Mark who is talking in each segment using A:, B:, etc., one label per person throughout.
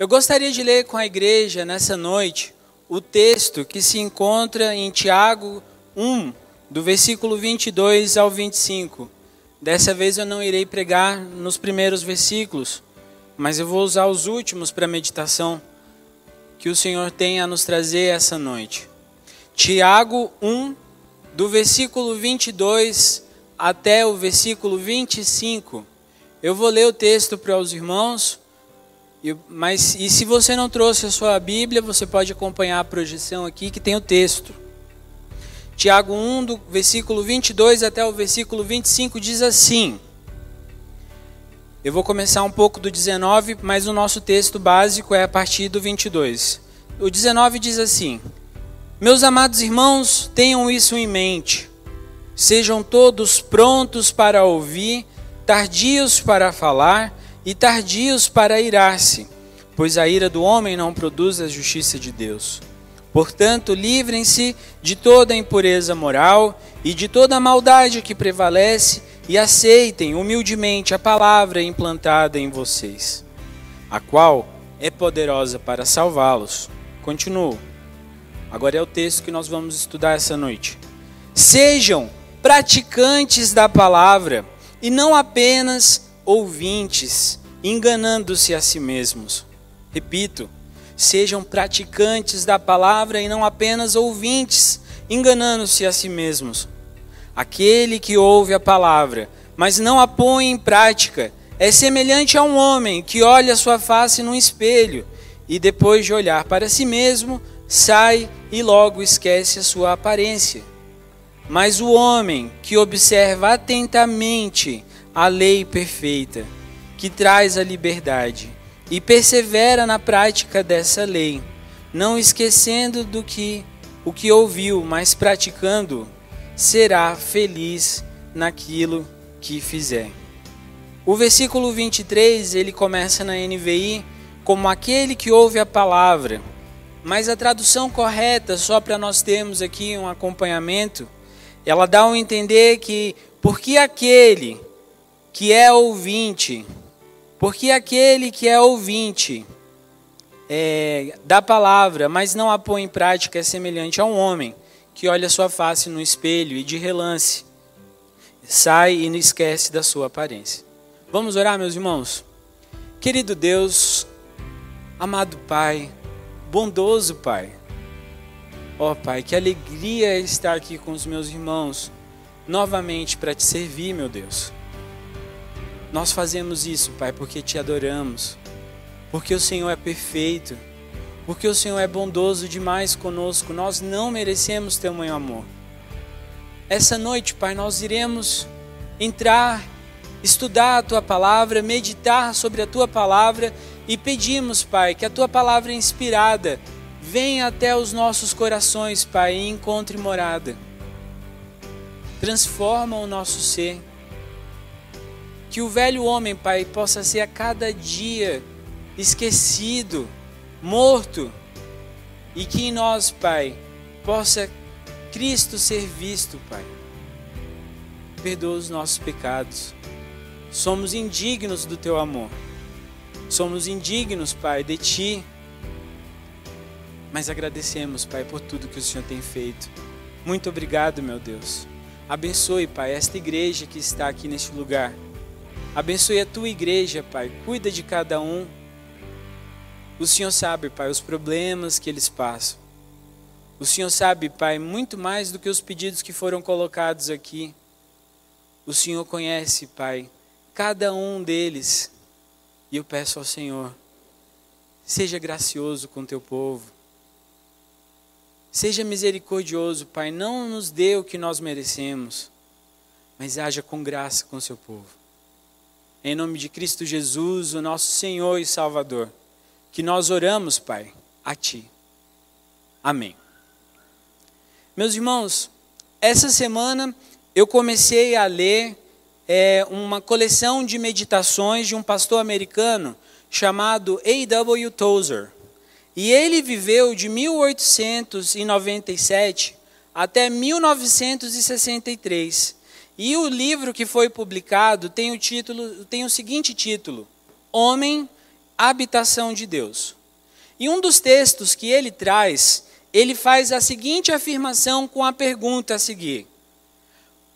A: Eu gostaria de ler com a igreja nessa noite o texto que se encontra em Tiago 1, do versículo 22 ao 25. Dessa vez eu não irei pregar nos primeiros versículos, mas eu vou usar os últimos para a meditação que o Senhor tem a nos trazer essa noite. Tiago 1, do versículo 22 até o versículo 25. Eu vou ler o texto para os irmãos, mas se você não trouxe a sua Bíblia, você pode acompanhar a projeção aqui que tem o texto. Tiago 1, do versículo 22 até o versículo 25 diz assim. Eu vou começar um pouco do 19, mas o nosso texto básico é a partir do 22. O 19 diz assim: Meus amados irmãos, tenham isso em mente. Sejam todos prontos para ouvir, tardios para falar e tardios para irar-se, pois a ira do homem não produz a justiça de Deus. Portanto, livrem-se de toda impureza moral e de toda a maldade que prevalece e aceitem humildemente a palavra implantada em vocês, a qual é poderosa para salvá-los. Continuo. Agora é o texto que nós vamos estudar essa noite. Sejam praticantes da palavra e não apenas ouvintes, enganando-se a si mesmos. Repito, sejam praticantes da palavra e não apenas ouvintes, enganando-se a si mesmos. Aquele que ouve a palavra, mas não a põe em prática, é semelhante a um homem que olha sua face num espelho e depois de olhar para si mesmo, sai e logo esquece a sua aparência. Mas o homem que observa atentamente a lei perfeita, que traz a liberdade, e persevera na prática dessa lei, não esquecendo o que ouviu, mas praticando, será feliz naquilo que fizer. O versículo 23, ele começa na NVI como aquele que ouve a palavra, mas a tradução correta, só para nós termos aqui um acompanhamento, ela dá a entender que porque aquele que é ouvinte da palavra, mas não a põe em prática, é semelhante a um homem que olha sua face no espelho e de relance sai e não esquece da sua aparência. Vamos orar, meus irmãos? Querido Deus, amado Pai, bondoso Pai, ó Pai, que alegria estar aqui com os meus irmãos novamente para te servir, meu Deus. Nós fazemos isso, Pai, porque te adoramos, porque o Senhor é perfeito, porque o Senhor é bondoso demais conosco. Nós não merecemos tamanho amor. Essa noite, Pai, nós iremos entrar, estudar a Tua palavra, meditar sobre a Tua palavra e pedimos, Pai, que a Tua palavra inspirada venha até os nossos corações, Pai, e encontre morada. Transforma o nosso ser. Que o velho homem, Pai, possa ser a cada dia esquecido, morto, e que em nós, Pai, possa Cristo ser visto, Pai. Perdoa os nossos pecados. Somos indignos do Teu amor. Somos indignos, Pai, de Ti. Mas agradecemos, Pai, por tudo que o Senhor tem feito. Muito obrigado, meu Deus. Abençoe, Pai, esta igreja que está aqui neste lugar. Abençoe a Tua igreja, Pai. Cuida de cada um. O Senhor sabe, Pai, os problemas que eles passam. O Senhor sabe, Pai, muito mais do que os pedidos que foram colocados aqui. O Senhor conhece, Pai, cada um deles. E eu peço ao Senhor, seja gracioso com Teu povo. Seja misericordioso, Pai. Não nos dê o que nós merecemos, mas haja com graça com o Seu povo. Em nome de Cristo Jesus, o nosso Senhor e Salvador, que nós oramos, Pai, a Ti. Amém. Meus irmãos, essa semana eu comecei a ler uma coleção de meditações de um pastor americano chamado A.W. Tozer. E ele viveu de 1897 até 1963. E o livro que foi publicado tem o seguinte título: Homem, habitação de Deus. E um dos textos que ele traz, ele faz a seguinte afirmação com a pergunta a seguir: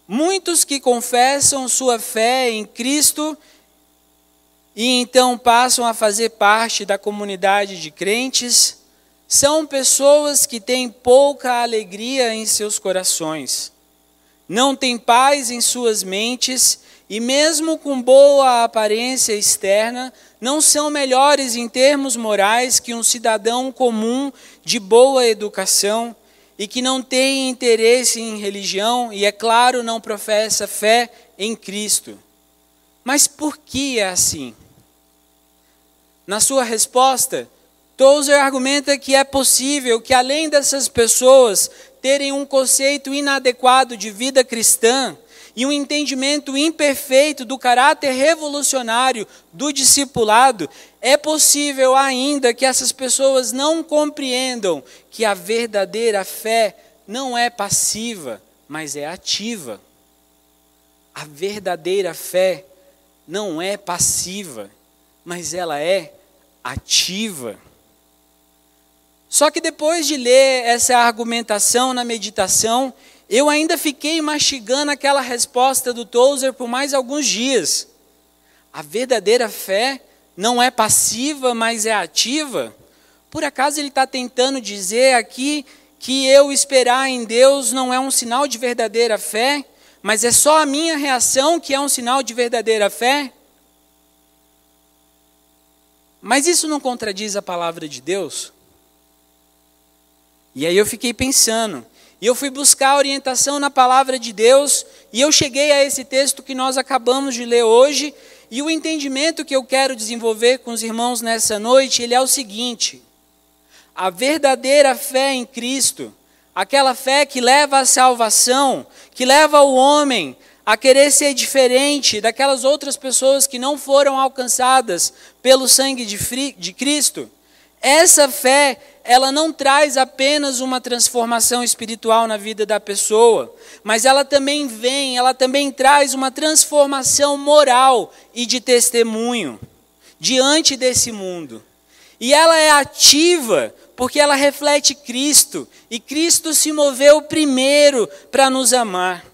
A: muitos que confessam sua fé em Cristo e então passam a fazer parte da comunidade de crentes, são pessoas que têm pouca alegria em seus corações, não têm paz em suas mentes e mesmo com boa aparência externa, não são melhores em termos morais que um cidadão comum de boa educação e que não tem interesse em religião e, é claro, não professa fé em Cristo. Mas por que é assim? Na sua resposta, Tozer argumenta que é possível que, além dessas pessoas terem um conceito inadequado de vida cristã e um entendimento imperfeito do caráter revolucionário do discipulado, é possível ainda que essas pessoas não compreendam que a verdadeira fé não é passiva, mas é ativa. A verdadeira fé não é passiva, mas ela é ativa. Só que depois de ler essa argumentação na meditação, eu ainda fiquei mastigando aquela resposta do Tozer por mais alguns dias. A verdadeira fé não é passiva, mas é ativa? Por acaso ele está tentando dizer aqui que eu esperar em Deus não é um sinal de verdadeira fé, mas é só a minha reação que é um sinal de verdadeira fé? Mas isso não contradiz a palavra de Deus? E aí eu fiquei pensando, e eu fui buscar orientação na palavra de Deus, e eu cheguei a esse texto que nós acabamos de ler hoje, e o entendimento que eu quero desenvolver com os irmãos nessa noite, ele é o seguinte: a verdadeira fé em Cristo, aquela fé que leva à salvação, que leva o homem a querer ser diferente daquelas outras pessoas que não foram alcançadas pelo sangue de Cristo, essa fé, ela não traz apenas uma transformação espiritual na vida da pessoa, mas ela também traz uma transformação moral e de testemunho diante desse mundo. E ela é ativa porque ela reflete Cristo, e Cristo se moveu primeiro para nos amar.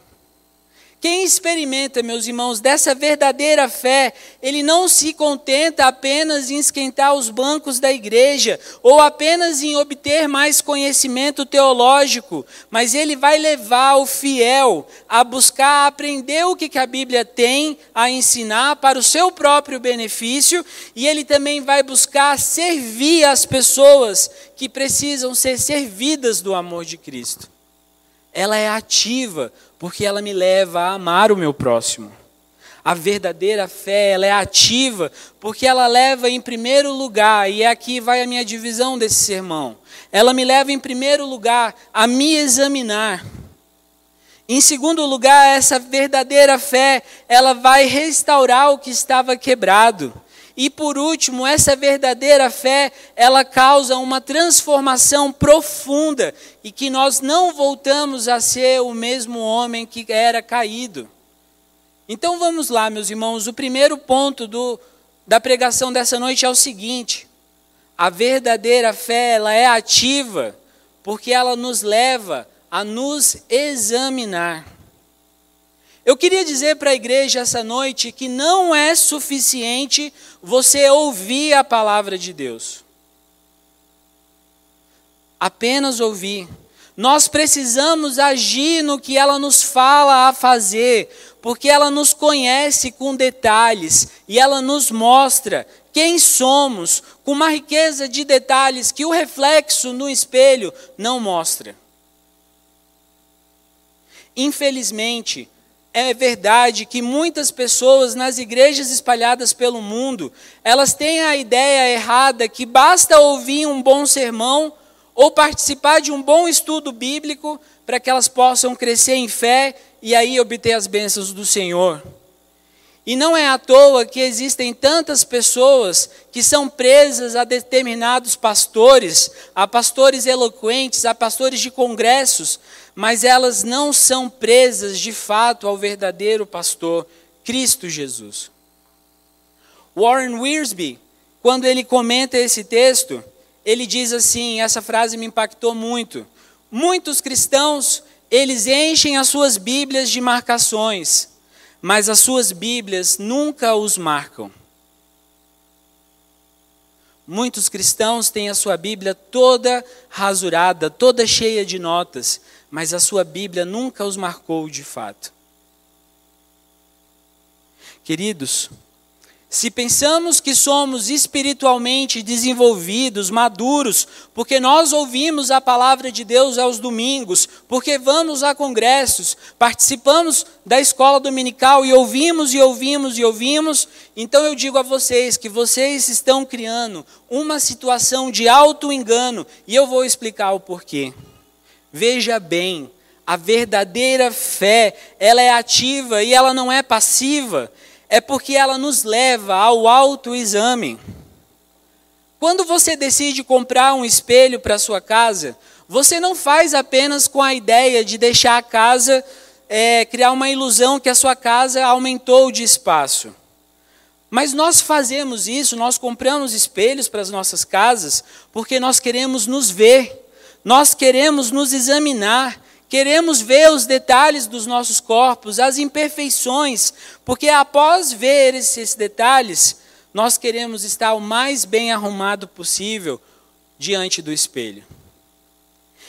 A: Quem experimenta, meus irmãos, dessa verdadeira fé, ele não se contenta apenas em esquentar os bancos da igreja, ou apenas em obter mais conhecimento teológico, mas ele vai levar o fiel a buscar aprender o que a Bíblia tem a ensinar para o seu próprio benefício, e ele também vai buscar servir as pessoas que precisam ser servidas do amor de Cristo. Ela é ativa, porque ela me leva a amar o meu próximo. A verdadeira fé, ela é ativa, porque ela leva em primeiro lugar, e aqui vai a minha divisão desse sermão, ela me leva em primeiro lugar a me examinar. Em segundo lugar, essa verdadeira fé, ela vai restaurar o que estava quebrado. E por último, essa verdadeira fé, ela causa uma transformação profunda e que nós não voltamos a ser o mesmo homem que era caído. Então vamos lá, meus irmãos, o primeiro ponto da pregação dessa noite é o seguinte: a verdadeira fé, ela é ativa porque ela nos leva a nos examinar. Eu queria dizer para a igreja essa noite que não é suficiente você ouvir a palavra de Deus. Apenas ouvir. Nós precisamos agir no que ela nos fala a fazer, porque ela nos conhece com detalhes e ela nos mostra quem somos com uma riqueza de detalhes que o reflexo no espelho não mostra. Infelizmente, é verdade que muitas pessoas nas igrejas espalhadas pelo mundo, elas têm a ideia errada que basta ouvir um bom sermão ou participar de um bom estudo bíblico para que elas possam crescer em fé e aí obter as bênçãos do Senhor. E não é à toa que existem tantas pessoas que são presas a determinados pastores, a pastores eloquentes, a pastores de congressos, mas elas não são presas de fato ao verdadeiro pastor, Cristo Jesus. Warren Wiersbe, quando ele comenta esse texto, ele diz assim, essa frase me impactou muito. Muitos cristãos, eles enchem as suas Bíblias de marcações, mas as suas Bíblias nunca os marcam. Muitos cristãos têm a sua Bíblia toda rasurada, toda cheia de notas, mas a sua Bíblia nunca os marcou de fato. Queridos, se pensamos que somos espiritualmente desenvolvidos, maduros, porque nós ouvimos a palavra de Deus aos domingos, porque vamos a congressos, participamos da escola dominical e ouvimos, então eu digo a vocês que vocês estão criando uma situação de auto-engano e eu vou explicar o porquê. Veja bem, a verdadeira fé, ela é ativa e ela não é passiva. É porque ela nos leva ao autoexame. Quando você decide comprar um espelho para a sua casa, você não faz apenas com a ideia de deixar a casa, criar uma ilusão que a sua casa aumentou de espaço. Mas nós fazemos isso, nós compramos espelhos para as nossas casas, porque nós queremos nos ver, nós queremos nos examinar, queremos ver os detalhes dos nossos corpos, as imperfeições, porque após ver esses detalhes, nós queremos estar o mais bem arrumado possível diante do espelho.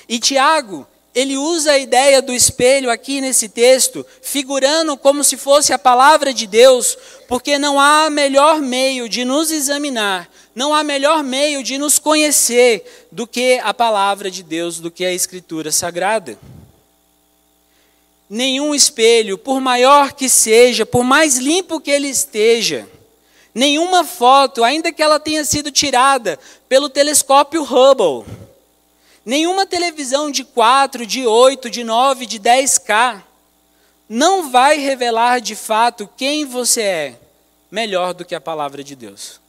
A: E Tiago, ele usa a ideia do espelho aqui nesse texto, figurando como se fosse a palavra de Deus, porque não há melhor meio de nos examinar, não há melhor meio de nos conhecer do que a palavra de Deus, do que a Escritura Sagrada. Nenhum espelho, por maior que seja, por mais limpo que ele esteja, nenhuma foto, ainda que ela tenha sido tirada pelo telescópio Hubble, nenhuma televisão de 4, de 8, de 9, de 10K, não vai revelar de fato quem você é, melhor do que a palavra de Deus.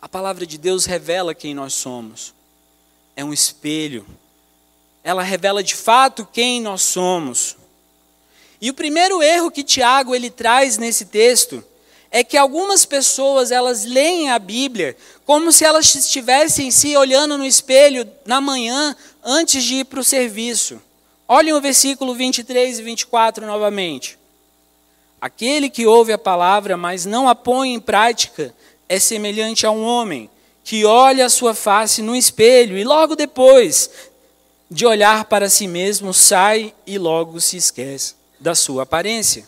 A: A palavra de Deus revela quem nós somos. É um espelho. Ela revela de fato quem nós somos. E o primeiro erro que Tiago ele traz nesse texto é que algumas pessoas elas leem a Bíblia como se elas estivessem se olhando no espelho na manhã antes de ir para o serviço. Olhem o versículo 23 e 24 novamente. Aquele que ouve a palavra, mas não a põe em prática, é semelhante a um homem que olha a sua face no espelho e logo depois de olhar para si mesmo, sai e logo se esquece da sua aparência.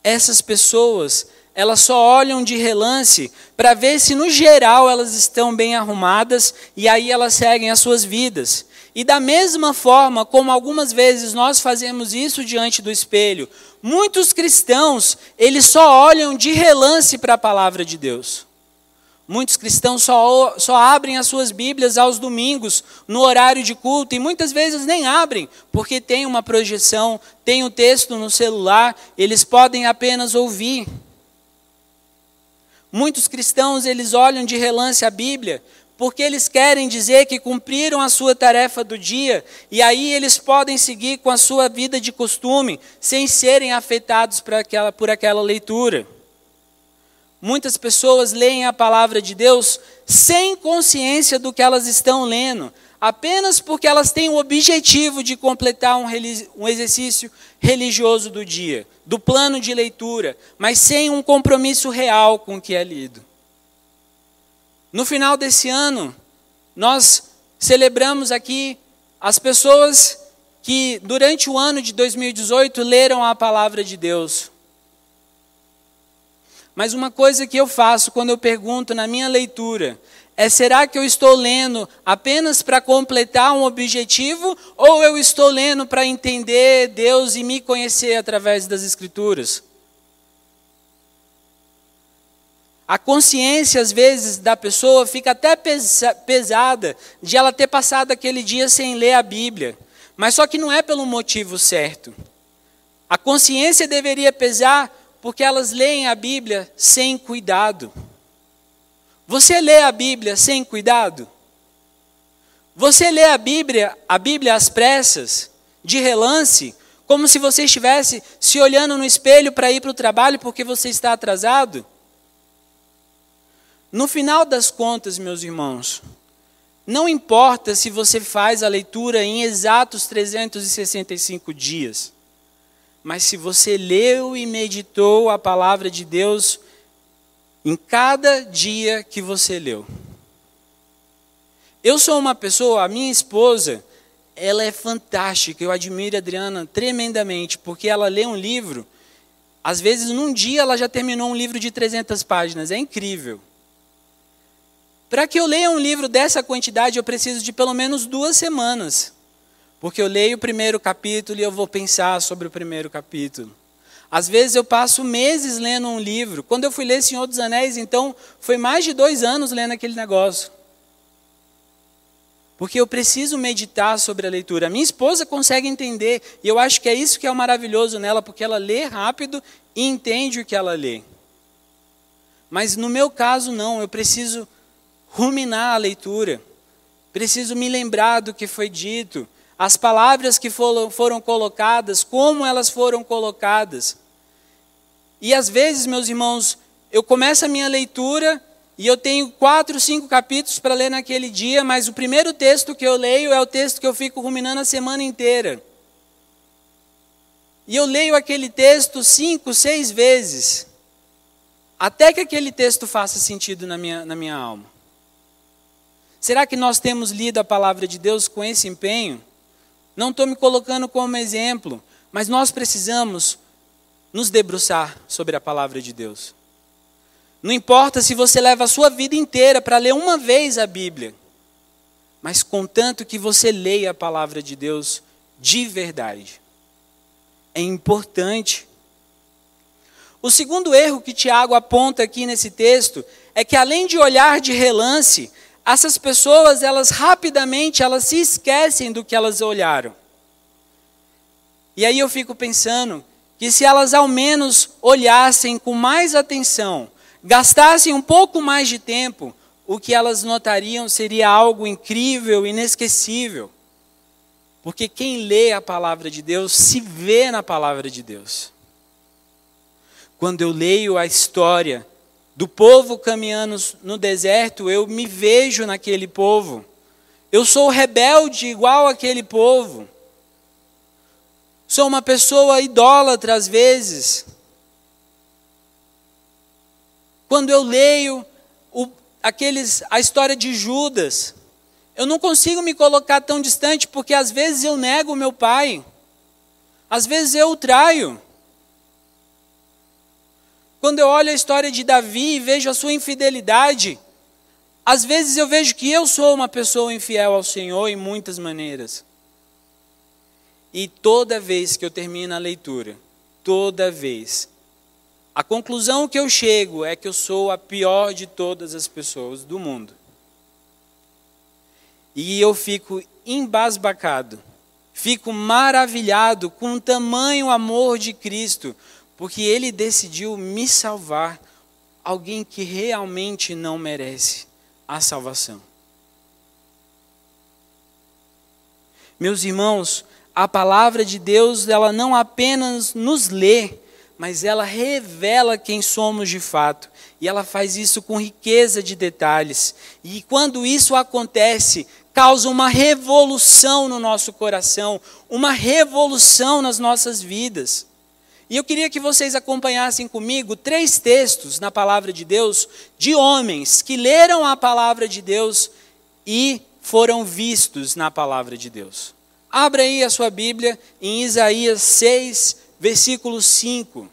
A: Essas pessoas, elas só olham de relance para ver se no geral elas estão bem arrumadas e aí elas seguem as suas vidas. E da mesma forma como algumas vezes nós fazemos isso diante do espelho, muitos cristãos, eles só olham de relance para a palavra de Deus. Muitos cristãos só abrem as suas Bíblias aos domingos, no horário de culto, e muitas vezes nem abrem, porque tem uma projeção, tem o texto no celular, eles podem apenas ouvir. Muitos cristãos, eles olham de relance a Bíblia, porque eles querem dizer que cumpriram a sua tarefa do dia, e aí eles podem seguir com a sua vida de costume, sem serem afetados por aquela leitura. Muitas pessoas leem a palavra de Deus sem consciência do que elas estão lendo, apenas porque elas têm o objetivo de completar um exercício religioso do dia, do plano de leitura, mas sem um compromisso real com o que é lido. No final desse ano, nós celebramos aqui as pessoas que durante o ano de 2018 leram a palavra de Deus. Mas uma coisa que eu faço quando eu pergunto na minha leitura é: será que eu estou lendo apenas para completar um objetivo ou eu estou lendo para entender Deus e me conhecer através das Escrituras? A consciência, às vezes, da pessoa fica até pesada de ela ter passado aquele dia sem ler a Bíblia. Mas só que não é pelo motivo certo. A consciência deveria pesar porque elas leem a Bíblia sem cuidado. Você lê a Bíblia sem cuidado? Você lê a Bíblia às pressas, de relance, como se você estivesse se olhando no espelho para ir para o trabalho porque você está atrasado? No final das contas, meus irmãos, não importa se você faz a leitura em exatos 365 dias, mas se você leu e meditou a palavra de Deus em cada dia que você leu. Eu sou uma pessoa, a minha esposa, ela é fantástica, eu admiro a Adriana tremendamente, porque ela lê um livro, às vezes num dia ela já terminou um livro de 300 páginas, é incrível. Para que eu leia um livro dessa quantidade, eu preciso de pelo menos 2 semanas, porque eu leio o primeiro capítulo e eu vou pensar sobre o primeiro capítulo. Às vezes eu passo meses lendo um livro. Quando eu fui ler Senhor dos Anéis, então, foi mais de 2 anos lendo aquele negócio. Porque eu preciso meditar sobre a leitura. A minha esposa consegue entender, e eu acho que é isso que é o maravilhoso nela, porque ela lê rápido e entende o que ela lê. Mas no meu caso não, eu preciso ruminar a leitura. Preciso me lembrar do que foi dito, as palavras que foram colocadas, como elas foram colocadas. E às vezes, meus irmãos, eu começo a minha leitura e eu tenho 4, 5 capítulos para ler naquele dia, mas o primeiro texto que eu leio é o texto que eu fico ruminando a semana inteira. E eu leio aquele texto 5, 6 vezes, até que aquele texto faça sentido na minha alma. Será que nós temos lido a palavra de Deus com esse empenho? Não estou me colocando como exemplo, mas nós precisamos nos debruçar sobre a palavra de Deus. Não importa se você leva a sua vida inteira para ler uma vez a Bíblia, mas contanto que você leia a palavra de Deus de verdade. É importante. O segundo erro que Tiago aponta aqui nesse texto é que, além de olhar de relance, essas pessoas, rapidamente se esquecem do que elas olharam. E aí eu fico pensando que se elas ao menos olhassem com mais atenção, gastassem um pouco mais de tempo, o que elas notariam seria algo incrível, inesquecível. Porque quem lê a palavra de Deus se vê na palavra de Deus. Quando eu leio a história do povo caminhando no deserto, eu me vejo naquele povo. Eu sou rebelde igual aquele povo. Sou uma pessoa idólatra às vezes. Quando eu leio a história de Judas, eu não consigo me colocar tão distante, porque às vezes eu nego o meu pai. Às vezes eu o traio. Quando eu olho a história de Davi e vejo a sua infidelidade, às vezes eu vejo que eu sou uma pessoa infiel ao Senhor em muitas maneiras. E toda vez que eu termino a leitura, toda vez, a conclusão que eu chego é que eu sou a pior de todas as pessoas do mundo. E eu fico embasbacado, fico maravilhado com o tamanho amor de Cristo, porque Ele decidiu me salvar, alguém que realmente não merece a salvação. Meus irmãos, a palavra de Deus, ela não apenas nos lê, mas ela revela quem somos de fato. E ela faz isso com riqueza de detalhes. E quando isso acontece, causa uma revolução no nosso coração, uma revolução nas nossas vidas. E eu queria que vocês acompanhassem comigo 3 textos na palavra de Deus, de homens que leram a palavra de Deus e foram vistos na palavra de Deus. Abra aí a sua Bíblia em Isaías 6, versículo 5.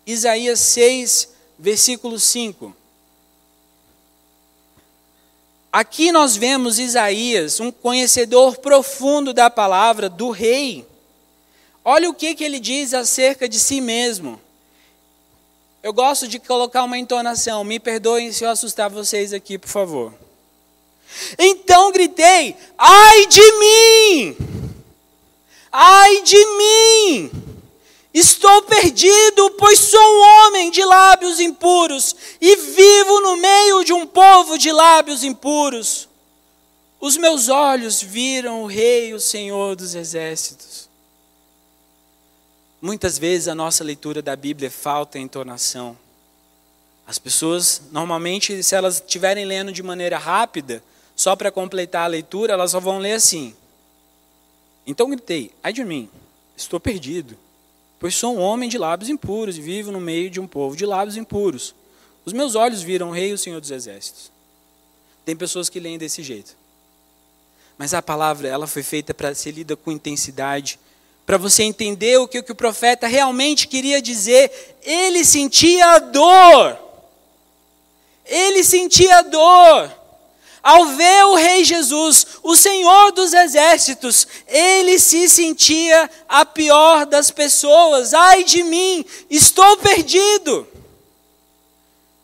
A: Isaías 6, versículo 5. Aqui nós vemos Isaías, um conhecedor profundo da palavra do rei. Olha o que ele diz acerca de si mesmo. Eu gosto de colocar uma entonação. Me perdoem se eu assustar vocês aqui, por favor. Então gritei: ai de mim! Ai de mim! Estou perdido, pois sou um homem de lábios impuros e vivo no meio de um povo de lábios impuros. Os meus olhos viram o Rei, o Senhor dos Exércitos. Muitas vezes a nossa leitura da Bíblia falta entonação. As pessoas, normalmente, se elas estiverem lendo de maneira rápida, só para completar a leitura, elas só vão ler assim. Então gritei, ai de mim, estou perdido, pois sou um homem de lábios impuros e vivo no meio de um povo de lábios impuros. Os meus olhos viram o Rei e o Senhor dos Exércitos. Tem pessoas que leem desse jeito. Mas a palavra, ela foi feita para ser lida com intensidade, para você entender o que o profeta realmente queria dizer. Ele sentia dor. Ele sentia dor. Ao ver o Rei Jesus, o Senhor dos Exércitos, ele se sentia a pior das pessoas. Ai de mim, estou perdido.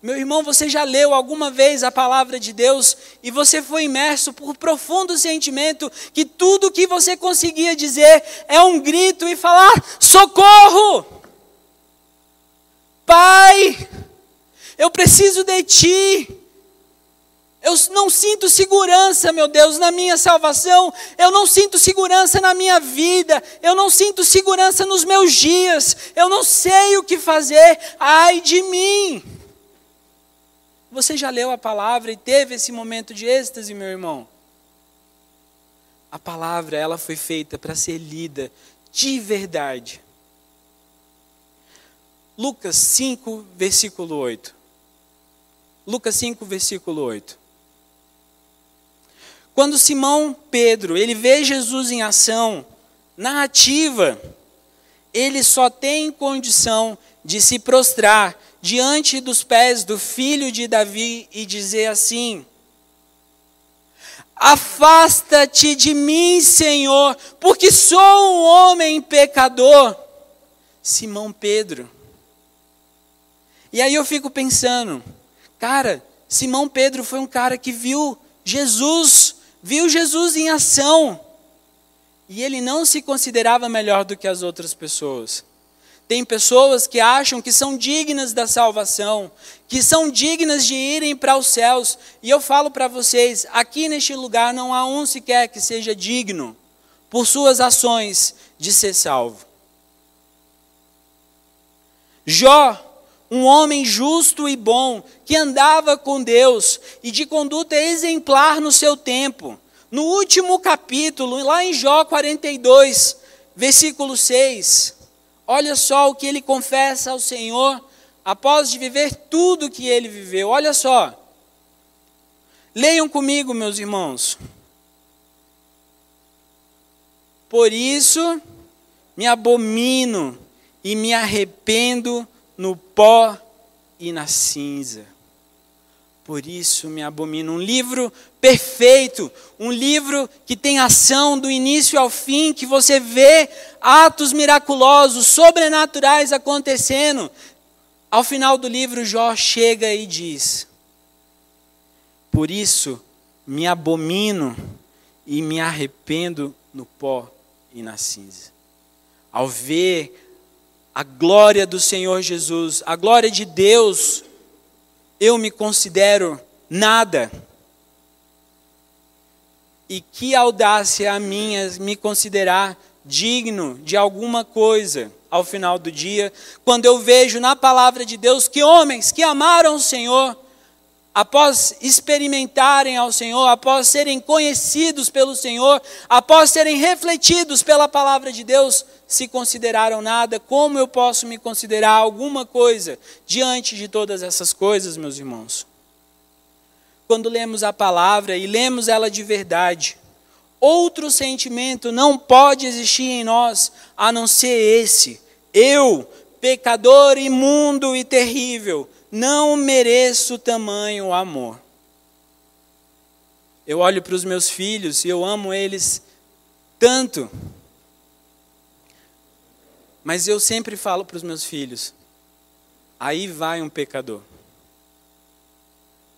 A: Meu irmão, você já leu alguma vez a palavra de Deus e você foi imerso por profundo sentimento que tudo que você conseguia dizer é um grito e falar: socorro! Pai, eu preciso de Ti. Eu não sinto segurança, meu Deus, na minha salvação. Eu não sinto segurança na minha vida. Eu não sinto segurança nos meus dias. Eu não sei o que fazer. Ai de mim! Você já leu a palavra e teve esse momento de êxtase, meu irmão? A palavra, ela foi feita para ser lida de verdade. Lucas 5, versículo 8. Lucas 5, versículo 8. Quando Simão Pedro, ele vê Jesus em ação, na ativa, ele só tem condição de se prostrar diante dos pés do filho de Davi e dizer assim: afasta-te de mim, Senhor, porque sou um homem pecador. Simão Pedro. E aí eu fico pensando, cara, Simão Pedro foi um cara que viu Jesus em ação. E ele não se considerava melhor do que as outras pessoas. Tem pessoas que acham que são dignas da salvação, que são dignas de irem para os céus. E eu falo para vocês, aqui neste lugar não há um sequer que seja digno, por suas ações, de ser salvo. Jó, um homem justo e bom, que andava com Deus e de conduta exemplar no seu tempo. No último capítulo, lá em Jó 42, versículo 6, olha só o que ele confessa ao Senhor, após de viver tudo que ele viveu. Olha só. Leiam comigo, meus irmãos. Por isso, me abomino e me arrependo no pó e na cinza. Por isso me abomino. Um livro perfeito, um livro que tem ação do início ao fim, que você vê atos miraculosos, sobrenaturais acontecendo. Ao final do livro, Jó chega e diz: por isso me abomino e me arrependo no pó e na cinza. Ao ver a glória do Senhor Jesus, a glória de Deus, eu me considero nada. E que audácia a minha me considerar digno de alguma coisa ao final do dia, quando eu vejo na palavra de Deus que homens que amaram o Senhor, após experimentarem ao Senhor, após serem conhecidos pelo Senhor, após serem refletidos pela palavra de Deus, se consideraram nada. Como eu posso me considerar alguma coisa diante de todas essas coisas, meus irmãos? Quando lemos a palavra e lemos ela de verdade, outro sentimento não pode existir em nós a não ser esse: eu, pecador imundo e terrível, não mereço tamanho amor. Eu olho para os meus filhos e eu amo eles tanto. Mas eu sempre falo para os meus filhos: aí vai um pecador.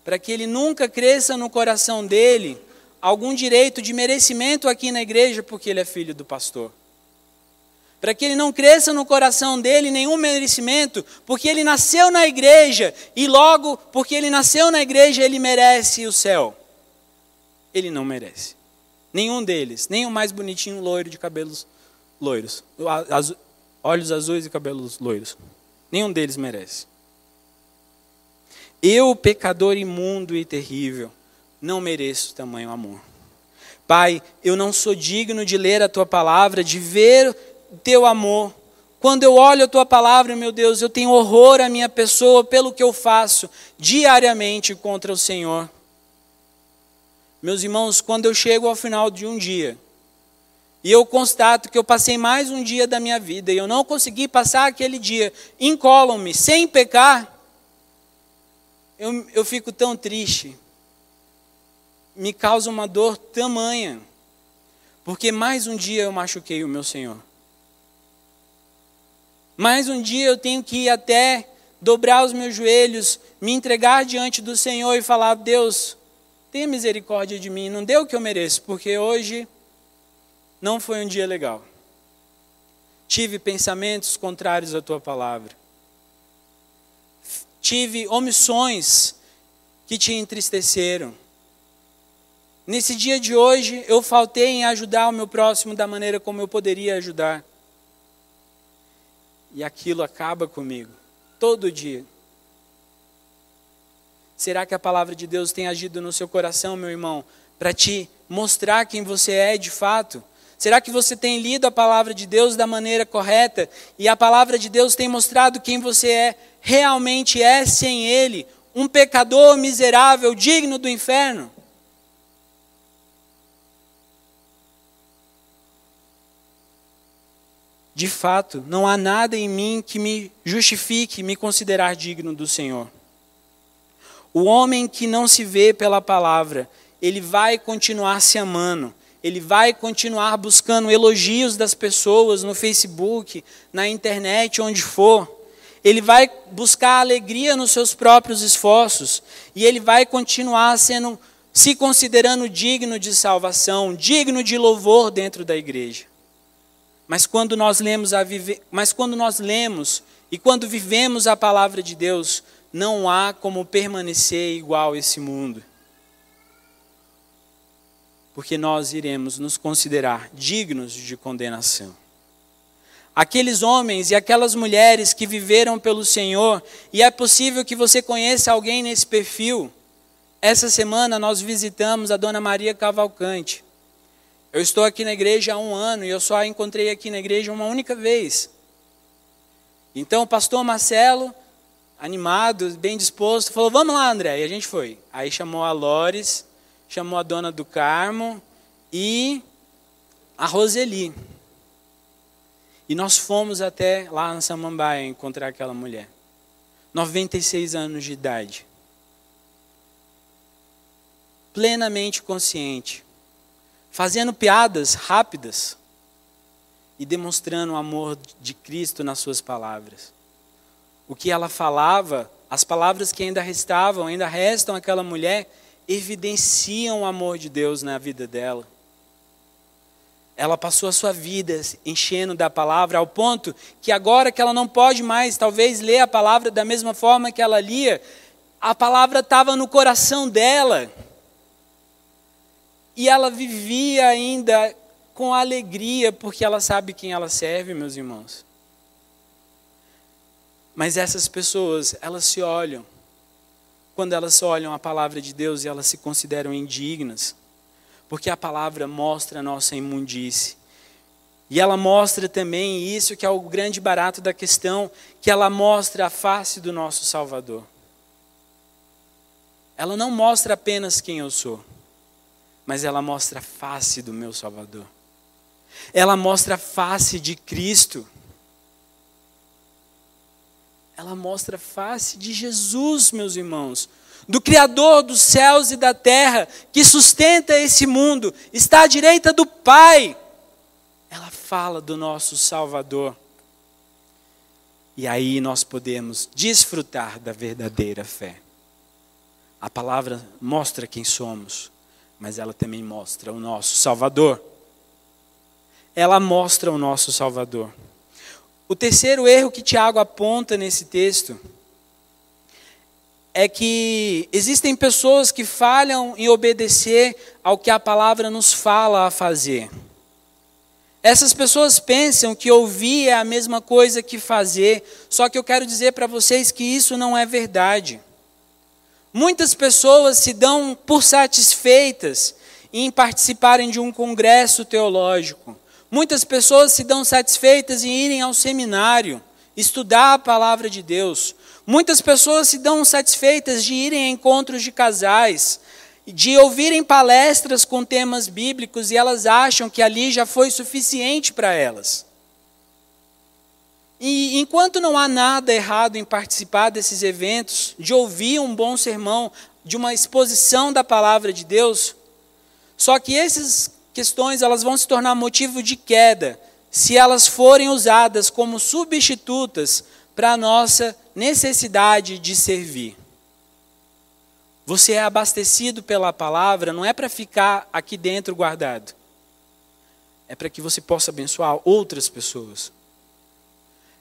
A: Para que ele nunca cresça no coração dele algum direito de merecimento aqui na igreja porque ele é filho do pastor. Para que ele não cresça no coração dele nenhum merecimento porque ele nasceu na igreja e logo porque ele nasceu na igreja ele merece o céu. Ele não merece. Nenhum deles, nem o mais bonitinho loiro de cabelos loiros, olhos azuis e cabelos loiros. Nenhum deles merece. Eu, pecador imundo e terrível, não mereço tamanho amor. Pai, eu não sou digno de ler a tua palavra, de ver o teu amor. Quando eu olho a tua palavra, meu Deus, eu tenho horror à minha pessoa pelo que eu faço diariamente contra o Senhor. Meus irmãos, quando eu chego ao final de um dia, e eu constato que eu passei mais um dia da minha vida, e eu não consegui passar aquele dia incólume, sem pecar, eu fico tão triste. Me causa uma dor tamanha, porque mais um dia eu machuquei o meu Senhor. Mais um dia eu tenho que ir até dobrar os meus joelhos, me entregar diante do Senhor e falar: Deus, tenha misericórdia de mim, não dê o que eu mereço, porque hoje não foi um dia legal. Tive pensamentos contrários à tua palavra. Tive omissões que te entristeceram. Nesse dia de hoje, eu faltei em ajudar o meu próximo da maneira como eu poderia ajudar. E aquilo acaba comigo, todo dia. Será que a palavra de Deus tem agido no seu coração, meu irmão, para te mostrar quem você é de fato? Será que você tem lido a palavra de Deus da maneira correta? E a palavra de Deus tem mostrado quem você realmente é sem Ele? Um pecador miserável, digno do inferno? De fato, não há nada em mim que me justifique me considerar digno do Senhor. O homem que não se vê pela palavra, ele vai continuar se amando, ele vai continuar buscando elogios das pessoas no Facebook, na internet, onde for. Ele vai buscar alegria nos seus próprios esforços e ele vai continuar se considerando digno de salvação, digno de louvor dentro da igreja. Mas quando nós lemos e quando vivemos a palavra de Deus, não há como permanecer igual a esse mundo. Porque nós iremos nos considerar dignos de condenação. Aqueles homens e aquelas mulheres que viveram pelo Senhor, e é possível que você conheça alguém nesse perfil. Essa semana nós visitamos a Dona Maria Cavalcante. Eu estou aqui na igreja há 1 ano e eu só a encontrei aqui na igreja uma única vez. Então o pastor Marcelo, animado, bem disposto, falou: vamos lá, André. E a gente foi. Aí chamou a Lores, chamou a Dona do Carmo e a Roseli. E nós fomos até lá na Samambaia encontrar aquela mulher. 96 anos de idade. Plenamente consciente. Fazendo piadas rápidas e demonstrando o amor de Cristo nas suas palavras. O que ela falava, as palavras que ainda restam àquela mulher, evidenciam o amor de Deus na vida dela. Ela passou a sua vida enchendo da palavra, ao ponto que agora que ela não pode mais, talvez, ler a palavra da mesma forma que ela lia, a palavra estava no coração dela. E ela vivia ainda com alegria, porque ela sabe quem ela serve, meus irmãos. Mas essas pessoas, elas se olham. Quando elas olham a palavra de Deus, elas se consideram indignas. Porque a palavra mostra a nossa imundície. E ela mostra também isso que é o grande barato da questão, que ela mostra a face do nosso Salvador. Ela não mostra apenas quem eu sou, mas ela mostra a face do meu Salvador. Ela mostra a face de Cristo. Ela mostra a face de Jesus, meus irmãos. Do Criador dos céus e da terra, que sustenta esse mundo, está à direita do Pai. Ela fala do nosso Salvador. E aí nós podemos desfrutar da verdadeira fé. A palavra mostra quem somos, mas ela também mostra o nosso Salvador. Ela mostra o nosso Salvador. O terceiro erro que Tiago aponta nesse texto é que existem pessoas que falham em obedecer ao que a palavra nos fala a fazer. Essas pessoas pensam que ouvir é a mesma coisa que fazer, só que eu quero dizer para vocês que isso não é verdade. Muitas pessoas se dão por satisfeitas em participarem de um congresso teológico. Muitas pessoas se dão satisfeitas em irem ao seminário, estudar a palavra de Deus. Muitas pessoas se dão satisfeitas de irem a encontros de casais, de ouvirem palestras com temas bíblicos, e elas acham que ali já foi suficiente para elas. E enquanto não há nada errado em participar desses eventos, de ouvir um bom sermão, de uma exposição da palavra de Deus, só que essas questões elas vão se tornar motivo de queda se elas forem usadas como substitutas para a nossa necessidade de servir. Você é abastecido pela palavra, não é para ficar aqui dentro guardado. É para que você possa abençoar outras pessoas.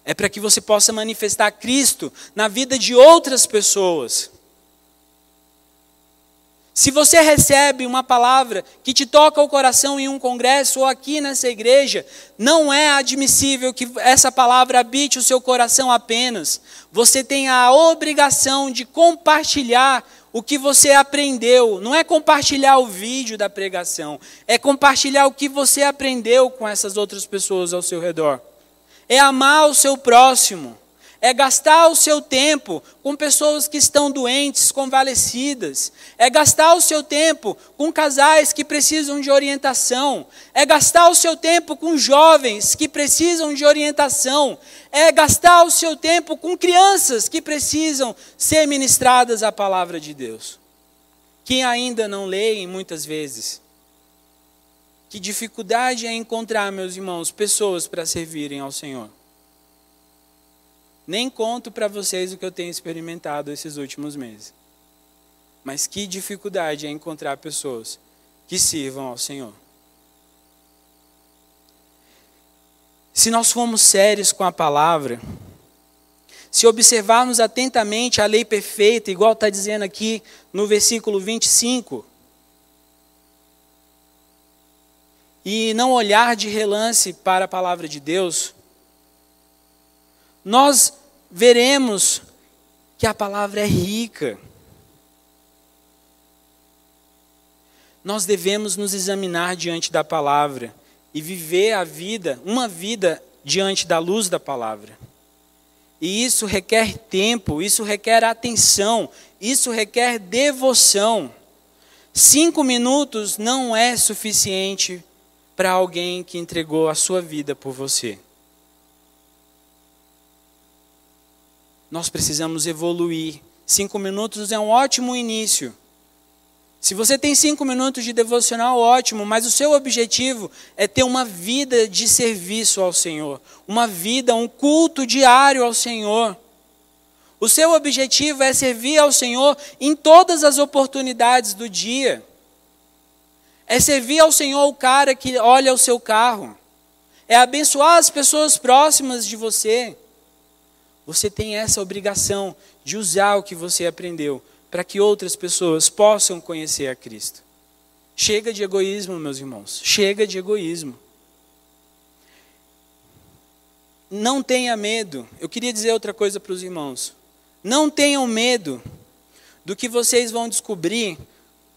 A: É para que você possa manifestar Cristo na vida de outras pessoas. Se você recebe uma palavra que te toca o coração em um congresso ou aqui nessa igreja, não é admissível que essa palavra habite o seu coração apenas. Você tem a obrigação de compartilhar o que você aprendeu. Não é compartilhar o vídeo da pregação, é compartilhar o que você aprendeu com essas outras pessoas ao seu redor. É amar o seu próximo, é gastar o seu tempo com pessoas que estão doentes, convalescidas, é gastar o seu tempo com casais que precisam de orientação, é gastar o seu tempo com jovens que precisam de orientação, é gastar o seu tempo com crianças que precisam ser ministradas a palavra de Deus, que ainda não leem muitas vezes. Que dificuldade é encontrar, meus irmãos, pessoas para servirem ao Senhor. Nem conto para vocês o que eu tenho experimentado esses últimos meses. Mas que dificuldade é encontrar pessoas que sirvam ao Senhor. Se nós formos sérios com a palavra, se observarmos atentamente a lei perfeita, igual está dizendo aqui no versículo 25, e não olhar de relance para a palavra de Deus, nós veremos que a palavra é rica. Nós devemos nos examinar diante da palavra e viver a vida, uma vida diante da luz da palavra. E isso requer tempo, isso requer atenção, isso requer devoção. 5 minutos não é suficiente para alguém que entregou a sua vida por você. Nós precisamos evoluir. 5 minutos é um ótimo início. Se você tem 5 minutos de devocional, ótimo, mas o seu objetivo é ter uma vida de serviço ao Senhor, uma vida, um culto diário ao Senhor. O seu objetivo é servir ao Senhor em todas as oportunidades do dia. É servir ao Senhor o cara que olha o seu carro. É abençoar as pessoas próximas de você. Você tem essa obrigação de usar o que você aprendeu para que outras pessoas possam conhecer a Cristo. Chega de egoísmo, meus irmãos. Chega de egoísmo. Não tenha medo. Eu queria dizer outra coisa para os irmãos. Não tenham medo do que vocês vão descobrir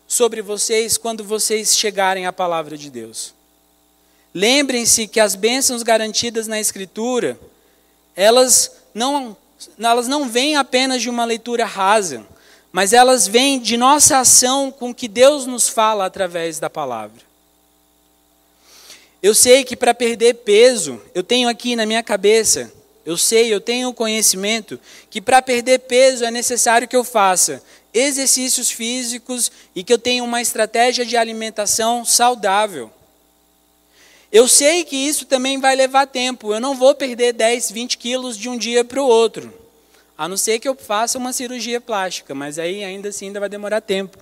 A: sobre vocês quando vocês chegarem à palavra de Deus. Lembrem-se que as bênçãos garantidas na Escritura, elas não vêm apenas de uma leitura rasa, mas elas vêm de nossa ação com que Deus nos fala através da palavra. Eu sei que para perder peso, eu tenho aqui na minha cabeça, eu tenho o conhecimento que para perder peso é necessário que eu faça exercícios físicos e que eu tenha uma estratégia de alimentação saudável. Eu sei que isso também vai levar tempo. Eu não vou perder 10, 20 quilos de um dia para o outro. A não ser que eu faça uma cirurgia plástica, mas aí ainda assim ainda vai demorar tempo.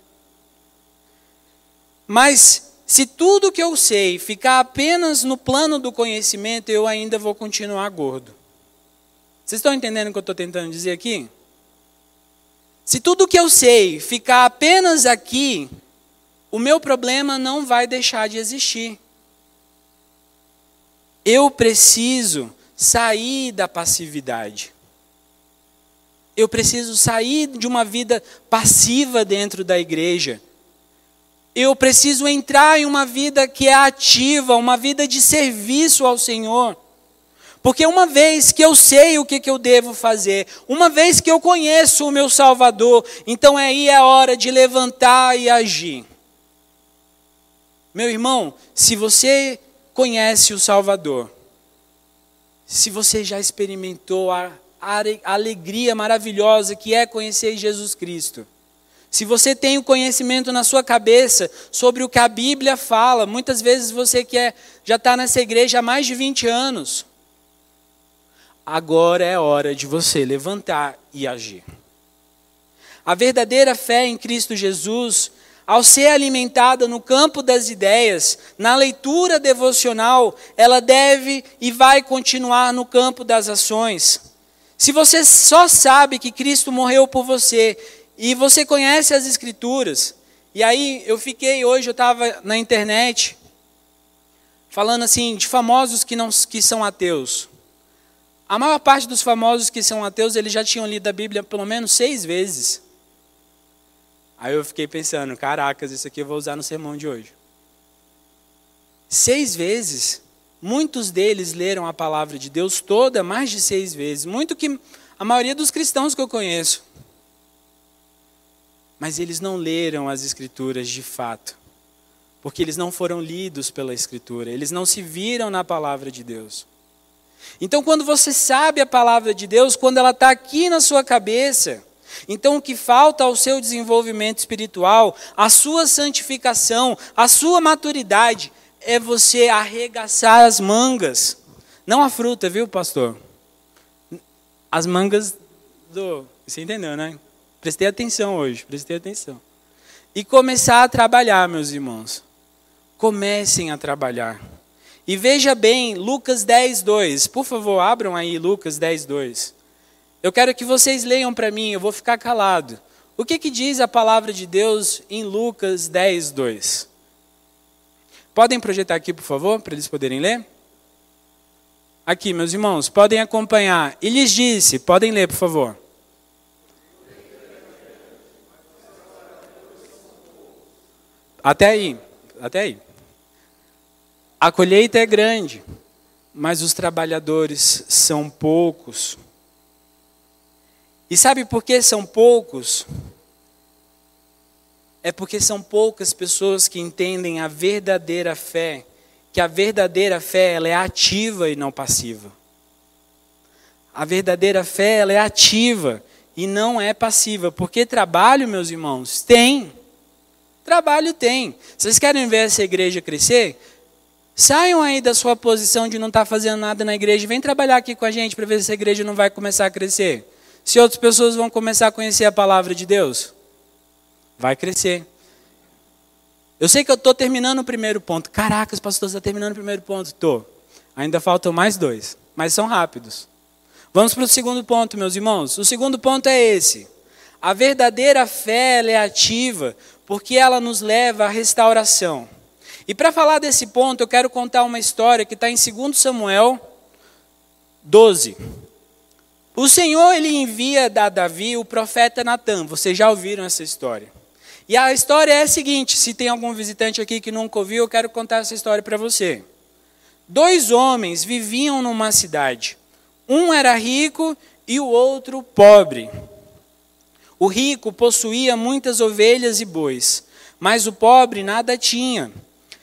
A: Mas se tudo que eu sei ficar apenas no plano do conhecimento, eu ainda vou continuar gordo. Vocês estão entendendo o que eu estou tentando dizer aqui? Se tudo que eu sei ficar apenas aqui, o meu problema não vai deixar de existir. Eu preciso sair da passividade. Eu preciso sair de uma vida passiva dentro da igreja. Eu preciso entrar em uma vida que é ativa, uma vida de serviço ao Senhor. Porque uma vez que eu sei o que eu devo fazer, uma vez que eu conheço o meu Salvador, então aí é hora de levantar e agir. Meu irmão, se você conhece o Salvador, se você já experimentou a alegria maravilhosa que é conhecer Jesus Cristo, se você tem o conhecimento na sua cabeça sobre o que a Bíblia fala, muitas vezes você que já está nessa igreja há mais de 20 anos, agora é hora de você levantar e agir. A verdadeira fé em Cristo Jesus, ao ser alimentada no campo das ideias, na leitura devocional, ela deve e vai continuar no campo das ações. Se você só sabe que Cristo morreu por você, e você conhece as Escrituras, e aí hoje eu estava na internet, falando assim, de famosos que são ateus. A maior parte dos famosos que são ateus, eles já tinham lido a Bíblia pelo menos 6 vezes. Aí eu fiquei pensando, caracas, isso aqui eu vou usar no sermão de hoje. 6 vezes, muitos deles leram a palavra de Deus toda, mais de 6 vezes. Muito que a maioria dos cristãos que eu conheço. Mas eles não leram as Escrituras de fato. Porque eles não foram lidos pela Escritura. Eles não se viram na palavra de Deus. Então, quando você sabe a palavra de Deus, quando ela está aqui na sua cabeça, então o que falta ao seu desenvolvimento espiritual, a sua santificação, a sua maturidade, é você arregaçar as mangas. Não a fruta, viu, pastor? As mangas do... Você entendeu, né? Prestei atenção hoje, prestei atenção. E começar a trabalhar, meus irmãos. Comecem a trabalhar. E veja bem, Lucas 10:2. Por favor, abram aí Lucas 10:2. Eu quero que vocês leiam para mim, eu vou ficar calado. O que diz a palavra de Deus em Lucas 10:2? Podem projetar aqui, por favor, para eles poderem ler? Aqui, meus irmãos, podem acompanhar. E lhes disse, podem ler, por favor. Até aí. A colheita é grande, mas os trabalhadores são poucos. E sabe por que são poucos? É porque são poucas pessoas que entendem a verdadeira fé, que a verdadeira fé ela é ativa e não passiva. A verdadeira fé ela é ativa e não é passiva, porque trabalho, meus irmãos, tem. Trabalho tem. Vocês querem ver essa igreja crescer? Saiam aí da sua posição de não estar fazendo nada na igreja. Vem trabalhar aqui com a gente para ver se essa igreja não vai começar a crescer. Se outras pessoas vão começar a conhecer a palavra de Deus, vai crescer. Eu sei que eu estou terminando o primeiro ponto. Caracas, pastor, você está terminando o primeiro ponto? Estou. Ainda faltam mais 2, mas são rápidos. Vamos para o segundo ponto, meus irmãos. O segundo ponto é esse. A verdadeira fé ela é ativa porque ela nos leva à restauração. E para falar desse ponto, eu quero contar uma história que está em 2 Samuel 12. O Senhor ele envia a Davi o profeta Natã. Vocês já ouviram essa história. E a história é a seguinte, se tem algum visitante aqui que nunca ouviu, eu quero contar essa história para você. 2 homens viviam numa cidade. Um era rico e o outro pobre. O rico possuía muitas ovelhas e bois, mas o pobre nada tinha,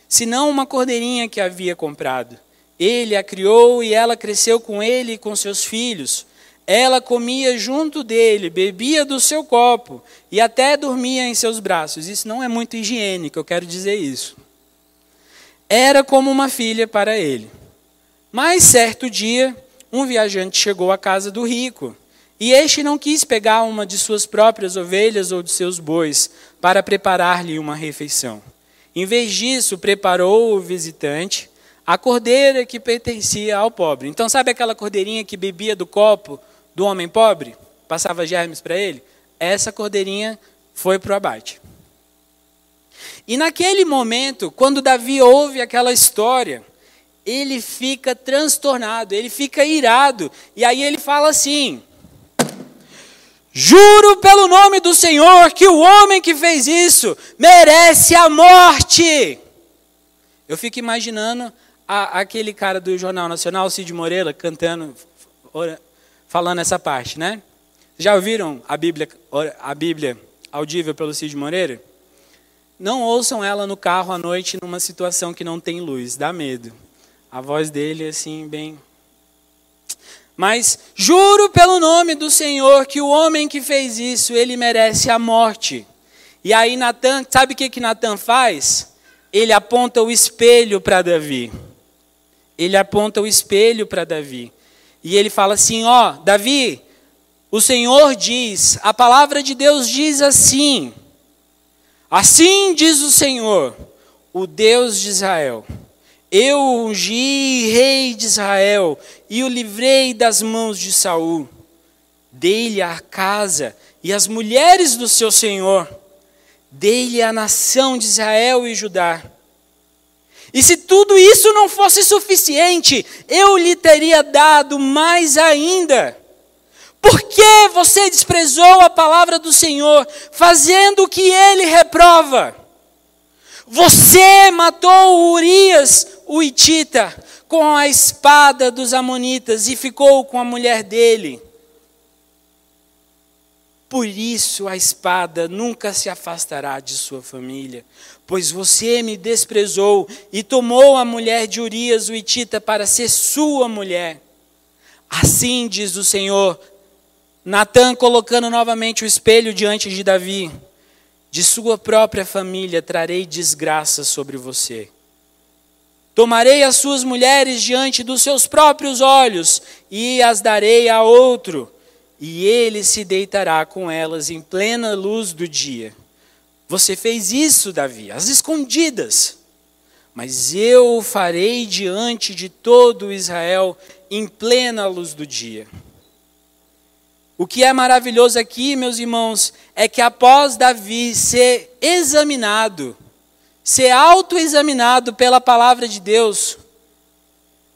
A: senão uma cordeirinha que havia comprado. Ele a criou e ela cresceu com ele e com seus filhos. Ela comia junto dele, bebia do seu copo e até dormia em seus braços. Isso não é muito higiênico, eu quero dizer isso. Era como uma filha para ele. Mas certo dia, um viajante chegou à casa do rico. E este não quis pegar uma de suas próprias ovelhas ou de seus bois para preparar-lhe uma refeição. Em vez disso, preparou o visitante a cordeira que pertencia ao pobre. Então, sabe aquela cordeirinha que bebia do copo do homem pobre? Passava germes para ele? Essa cordeirinha foi para o abate. E naquele momento, quando Davi ouve aquela história, ele fica transtornado, ele fica irado. E aí ele fala assim: juro pelo nome do Senhor que o homem que fez isso merece a morte. Eu fico imaginando aquele cara do Jornal Nacional, Cid Moreira, cantando, falando essa parte, né? Já ouviram a Bíblia audível pelo Cid Moreira? Não ouçam ela no carro à noite numa situação que não tem luz, dá medo. A voz dele é assim, bem... Mas juro pelo nome do Senhor que o homem que fez isso, ele merece a morte. E aí Natan, sabe o que Natan faz? Ele aponta o espelho para Davi. Ele aponta o espelho para Davi. E ele fala assim, ó, Davi, o Senhor diz, a palavra de Deus diz assim. Assim diz o Senhor, o Deus de Israel. Eu o ungi rei de Israel e o livrei das mãos de Saul. Dei-lhe a casa e as mulheres do seu senhor. Dei-lhe a nação de Israel e Judá. E se tudo isso não fosse suficiente, eu lhe teria dado mais ainda. Por que você desprezou a palavra do Senhor, fazendo o que ele reprova? Você matou Urias, o hitita, com a espada dos amonitas e ficou com a mulher dele. Por isso a espada nunca se afastará de sua família, pois você me desprezou e tomou a mulher de Urias, o hitita, para ser sua mulher. Assim diz o Senhor. Natan colocando novamente o espelho diante de Davi. De sua própria família trarei desgraça sobre você. Tomarei as suas mulheres diante dos seus próprios olhos e as darei a outro, e ele se deitará com elas em plena luz do dia. Você fez isso, Davi, às escondidas, mas eu o farei diante de todo Israel em plena luz do dia. O que é maravilhoso aqui, meus irmãos, é que após Davi ser examinado, ser autoexaminado pela palavra de Deus,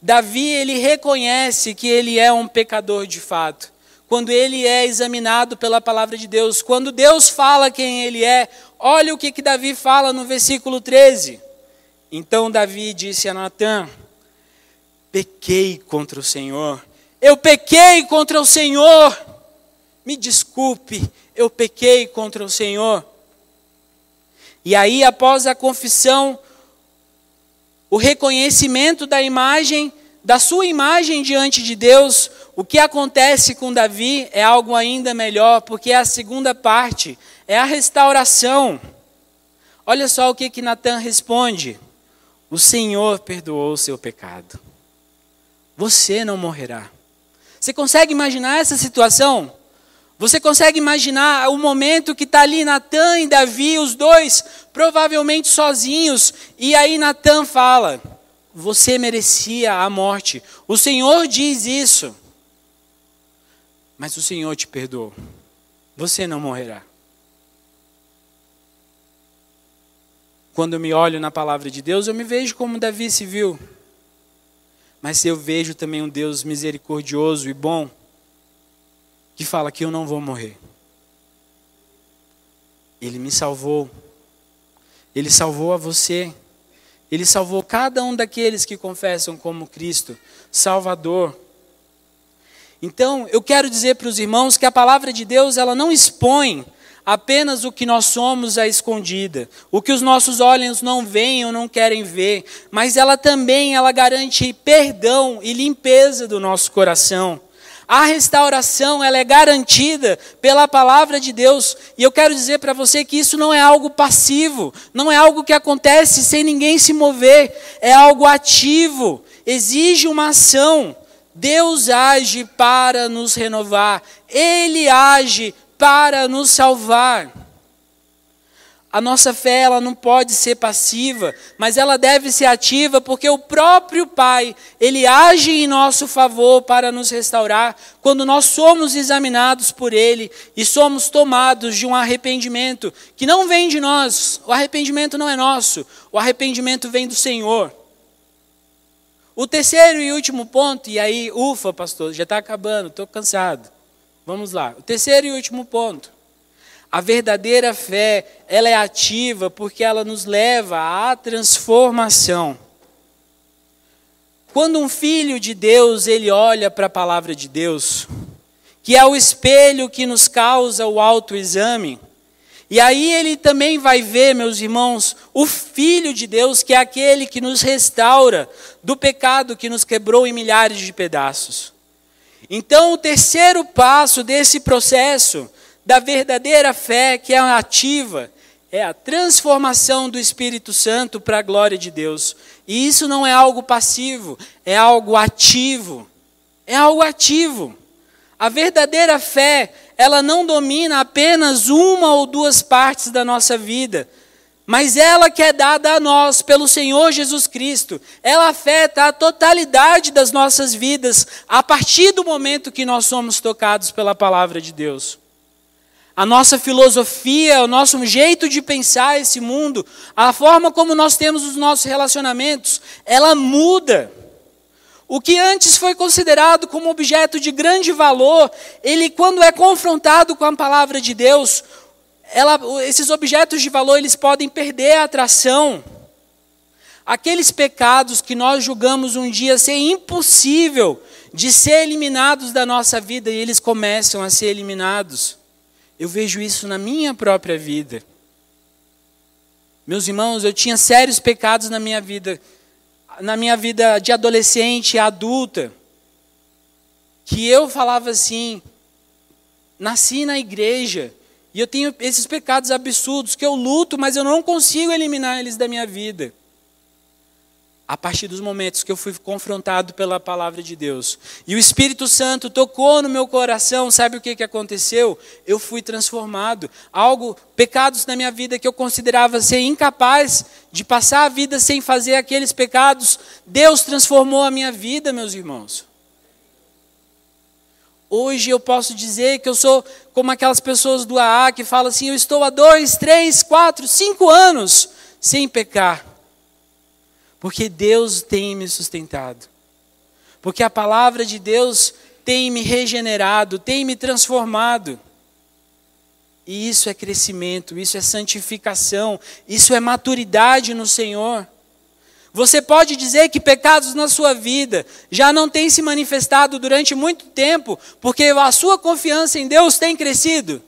A: Davi, ele reconhece que ele é um pecador de fato. Quando ele é examinado pela palavra de Deus, quando Deus fala quem ele é, olha o que Davi fala no versículo 13. Então Davi disse a Natan, pequei contra o Senhor, eu pequei contra o Senhor. Me desculpe, eu pequei contra o Senhor. E aí, após a confissão, o reconhecimento da imagem, da sua imagem diante de Deus, o que acontece com Davi é algo ainda melhor, porque a segunda parte é a restauração. Olha só o que Natan responde. O Senhor perdoou o seu pecado. Você não morrerá. Você consegue imaginar essa situação? Você consegue imaginar o momento que está ali Natan e Davi, os dois provavelmente sozinhos, e aí Natan fala, você merecia a morte. O Senhor diz isso, mas o Senhor te perdoou. Você não morrerá. Quando eu me olho na palavra de Deus, eu me vejo como Davi se viu. Mas eu vejo também um Deus misericordioso e bom, que fala que eu não vou morrer. Ele me salvou. Ele salvou a você. Ele salvou cada um daqueles que confessam como Cristo, Salvador. Então, eu quero dizer para os irmãos que a palavra de Deus, ela não expõe apenas o que nós somos à escondida, o que os nossos olhos não veem ou não querem ver, mas ela também, ela garante perdão e limpeza do nosso coração. A restauração, ela é garantida pela palavra de Deus. E eu quero dizer para você que isso não é algo passivo. Não é algo que acontece sem ninguém se mover. É algo ativo. Exige uma ação. Deus age para nos renovar. Ele age para nos salvar. A nossa fé, ela não pode ser passiva, mas ela deve ser ativa, porque o próprio Pai, Ele age em nosso favor para nos restaurar, quando nós somos examinados por Ele e somos tomados de um arrependimento que não vem de nós. O arrependimento não é nosso, o arrependimento vem do Senhor. O terceiro e último ponto, e aí, ufa, pastor, já está acabando, estou cansado. Vamos lá. O terceiro e último ponto. A verdadeira fé, ela é ativa porque ela nos leva à transformação. Quando um filho de Deus, ele olha para a palavra de Deus, que é o espelho que nos causa o autoexame, e aí ele também vai ver, meus irmãos, o Filho de Deus, que é aquele que nos restaura do pecado que nos quebrou em milhares de pedaços. Então, o terceiro passo desse processo da verdadeira fé, que é ativa, é a transformação do Espírito Santo para a glória de Deus. E isso não é algo passivo, é algo ativo. É algo ativo. A verdadeira fé, ela não domina apenas uma ou duas partes da nossa vida, mas ela que é dada a nós pelo Senhor Jesus Cristo, ela afeta a totalidade das nossas vidas a partir do momento que nós somos tocados pela palavra de Deus. A nossa filosofia, o nosso jeito de pensar esse mundo, a forma como nós temos os nossos relacionamentos, ela muda. O que antes foi considerado como objeto de grande valor, ele quando é confrontado com a palavra de Deus, esses objetos de valor eles podem perder a atração. Aqueles pecados que nós julgamos um dia ser impossível de ser eliminados da nossa vida, e eles começam a ser eliminados. Eu vejo isso na minha própria vida. Meus irmãos, eu tinha sérios pecados na minha vida de adolescente e adulta, que eu falava assim, nasci na igreja, e eu tenho esses pecados absurdos que eu luto, mas eu não consigo eliminar eles da minha vida. A partir dos momentos que eu fui confrontado pela palavra de Deus, e o Espírito Santo tocou no meu coração, sabe o que aconteceu? Eu fui transformado. Pecados na minha vida que eu considerava ser incapaz de passar a vida sem fazer aqueles pecados, Deus transformou a minha vida, meus irmãos. Hoje eu posso dizer que eu sou como aquelas pessoas do AA que falam assim, eu estou há 2, 3, 4, 5 anos sem pecar. Porque Deus tem me sustentado. Porque a palavra de Deus tem me regenerado, tem me transformado. E isso é crescimento, isso é santificação, isso é maturidade no Senhor. Você pode dizer que pecados na sua vida já não têm se manifestado durante muito tempo, porque a sua confiança em Deus tem crescido.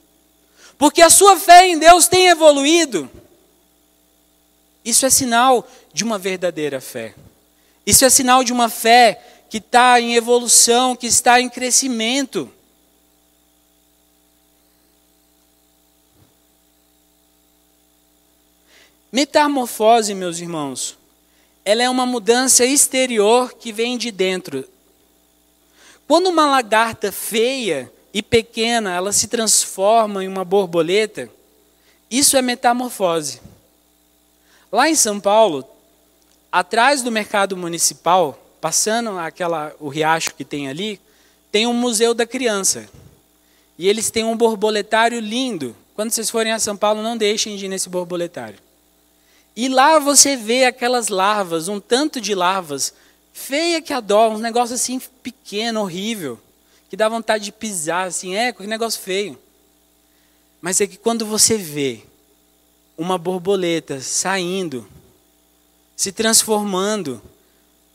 A: Porque a sua fé em Deus tem evoluído. Isso é sinal de uma verdadeira fé. Isso é sinal de uma fé que está em evolução, que está em crescimento. Metamorfose, meus irmãos, ela é uma mudança exterior que vem de dentro. Quando uma lagarta feia e pequena, ela se transforma em uma borboleta, isso é metamorfose. Lá em São Paulo, atrás do mercado municipal, passando o riacho que tem ali, tem um museu da criança. E eles têm um borboletário lindo. Quando vocês forem a São Paulo, não deixem de ir nesse borboletário. E lá você vê aquelas larvas, um tanto de larvas, feia que adora, uns negócios assim pequeno, horrível, que dá vontade de pisar, assim, que negócio feio. Mas é que quando você vê uma borboleta saindo, se transformando,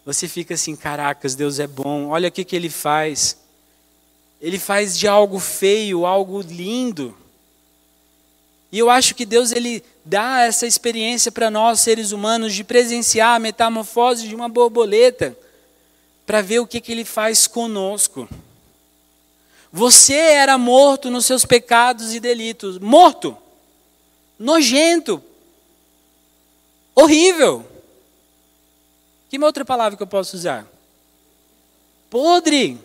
A: você fica assim, caracas, Deus é bom, olha o que Ele faz. Ele faz de algo feio, algo lindo. E eu acho que Deus, Ele dá essa experiência para nós, seres humanos, de presenciar a metamorfose de uma borboleta, para ver o que Ele faz conosco. Você era morto nos seus pecados e delitos. Morto. Nojento. Horrível. Que outra palavra que eu posso usar? Podre.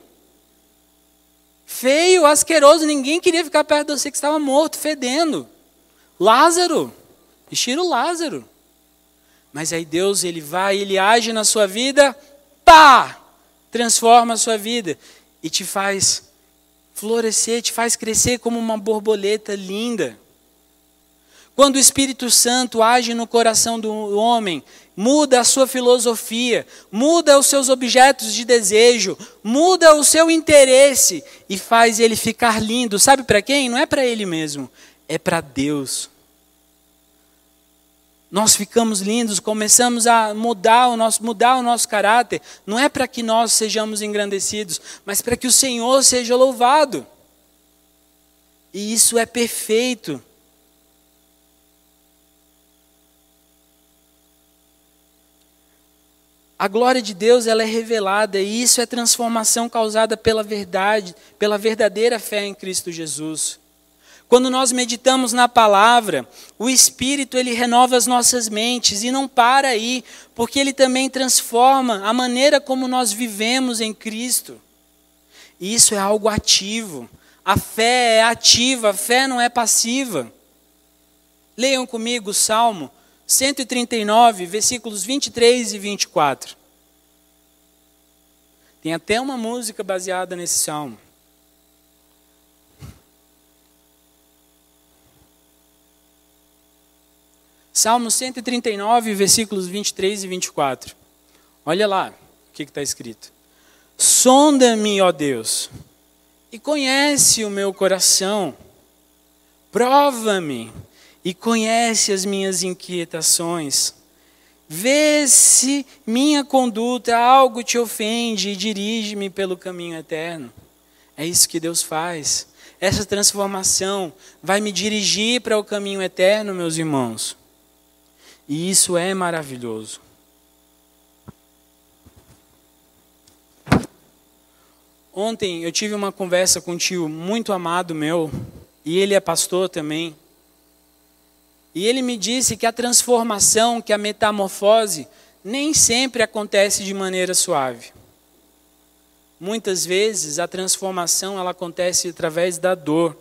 A: Feio, asqueroso. Ninguém queria ficar perto de você que estava morto, fedendo. Lázaro. Estilo Lázaro. Mas aí Deus, Ele vai, Ele age na sua vida, pá! Transforma a sua vida e te faz florescer, te faz crescer como uma borboleta linda. Quando o Espírito Santo age no coração do homem, muda a sua filosofia, muda os seus objetos de desejo, muda o seu interesse e faz ele ficar lindo. Sabe para quem? Não é para ele mesmo, é para Deus. Nós ficamos lindos, começamos a mudar o nosso caráter. Não é para que nós sejamos engrandecidos, mas para que o Senhor seja louvado. E isso é perfeito. A glória de Deus, ela é revelada, e isso é transformação causada pela verdade, pela verdadeira fé em Cristo Jesus. Quando nós meditamos na palavra, o Espírito ele renova as nossas mentes e não para aí, porque ele também transforma a maneira como nós vivemos em Cristo. E isso é algo ativo. A fé é ativa, a fé não é passiva. Leiam comigo o Salmo 139, versículos 23 e 24. Tem até uma música baseada nesse salmo. Salmo 139, versículos 23 e 24. Olha lá o que está escrito. Sonda-me, ó Deus, e conhece o meu coração. Prova-me e conhece as minhas inquietações. Vê se minha conduta algo te ofende e dirige-me pelo caminho eterno. É isso que Deus faz. Essa transformação vai me dirigir para o caminho eterno, meus irmãos. E isso é maravilhoso. Ontem eu tive uma conversa com um tio muito amado meu, e ele é pastor também. E ele me disse que a transformação, que a metamorfose, nem sempre acontece de maneira suave. Muitas vezes a transformação ela acontece através da dor.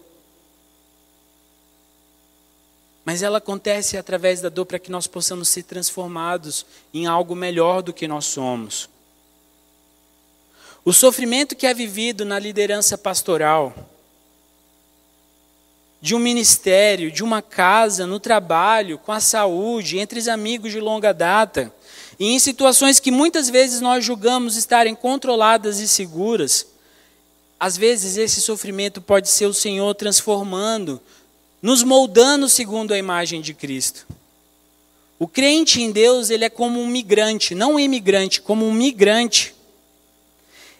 A: Mas ela acontece através da dor para que nós possamos ser transformados em algo melhor do que nós somos. O sofrimento que é vivido na liderança pastoral, de um ministério, de uma casa, no trabalho, com a saúde, entre os amigos de longa data, e em situações que muitas vezes nós julgamos estarem controladas e seguras, às vezes esse sofrimento pode ser o Senhor transformando, nos moldando segundo a imagem de Cristo. O crente em Deus, ele é como um migrante, não um imigrante, como um migrante.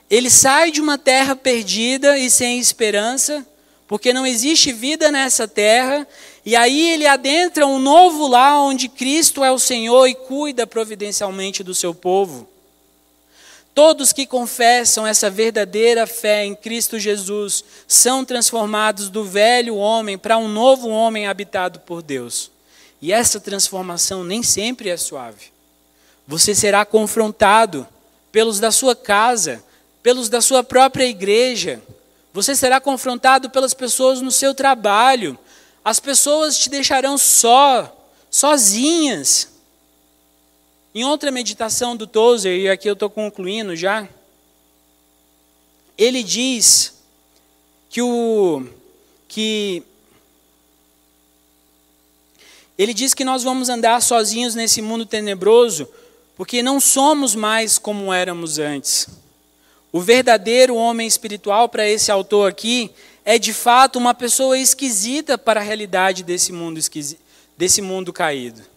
A: Ele sai de uma terra perdida e sem esperança, porque não existe vida nessa terra, e aí ele adentra um novo lar onde Cristo é o Senhor e cuida providencialmente do seu povo. Todos que confessam essa verdadeira fé em Cristo Jesus são transformados do velho homem para um novo homem habitado por Deus. E essa transformação nem sempre é suave. Você será confrontado pelos da sua casa, pelos da sua própria igreja. Você será confrontado pelas pessoas no seu trabalho. As pessoas te deixarão sozinhas. Em outra meditação do Tozer, e aqui eu estou concluindo já, ele diz que nós vamos andar sozinhos nesse mundo tenebroso, porque não somos mais como éramos antes. O verdadeiro homem espiritual, para esse autor aqui, é de fato uma pessoa esquisita para a realidade desse mundo caído.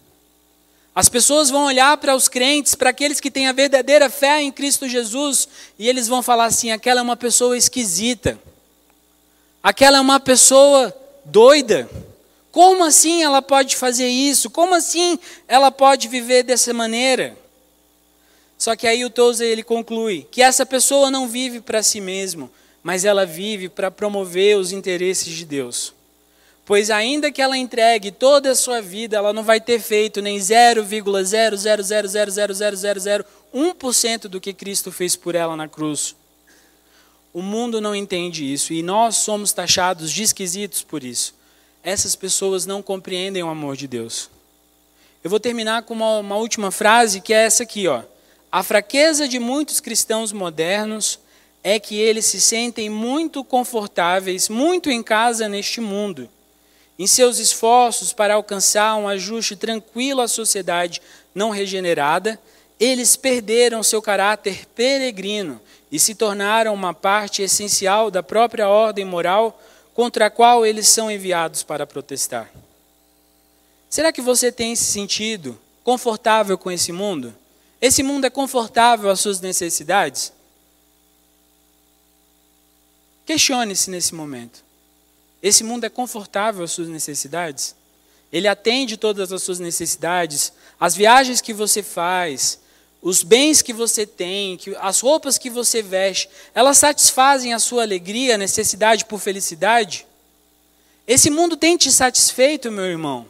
A: As pessoas vão olhar para os crentes, para aqueles que têm a verdadeira fé em Cristo Jesus, e eles vão falar assim, aquela é uma pessoa esquisita. Aquela é uma pessoa doida. Como assim ela pode fazer isso? Como assim ela pode viver dessa maneira? Só que aí o Tozer ele conclui que essa pessoa não vive para si mesmo, mas ela vive para promover os interesses de Deus. Pois ainda que ela entregue toda a sua vida, ela não vai ter feito nem 0,000000001% do que Cristo fez por ela na cruz. O mundo não entende isso e nós somos taxados de esquisitos por isso. Essas pessoas não compreendem o amor de Deus. Eu vou terminar com uma última frase que é essa aqui, ó. A fraqueza de muitos cristãos modernos é que eles se sentem muito confortáveis, muito em casa neste mundo. Em seus esforços para alcançar um ajuste tranquilo à sociedade, não regenerada, eles perderam seu caráter peregrino e se tornaram uma parte essencial da própria ordem moral contra a qual eles são enviados para protestar. Será que você tem se sentido confortável com esse mundo? Esse mundo é confortável às suas necessidades? Questione-se nesse momento. Esse mundo é confortável às suas necessidades? Ele atende todas as suas necessidades? As viagens que você faz, os bens que você tem, as roupas que você veste, elas satisfazem a sua alegria, a necessidade por felicidade? Esse mundo tem te satisfeito, meu irmão?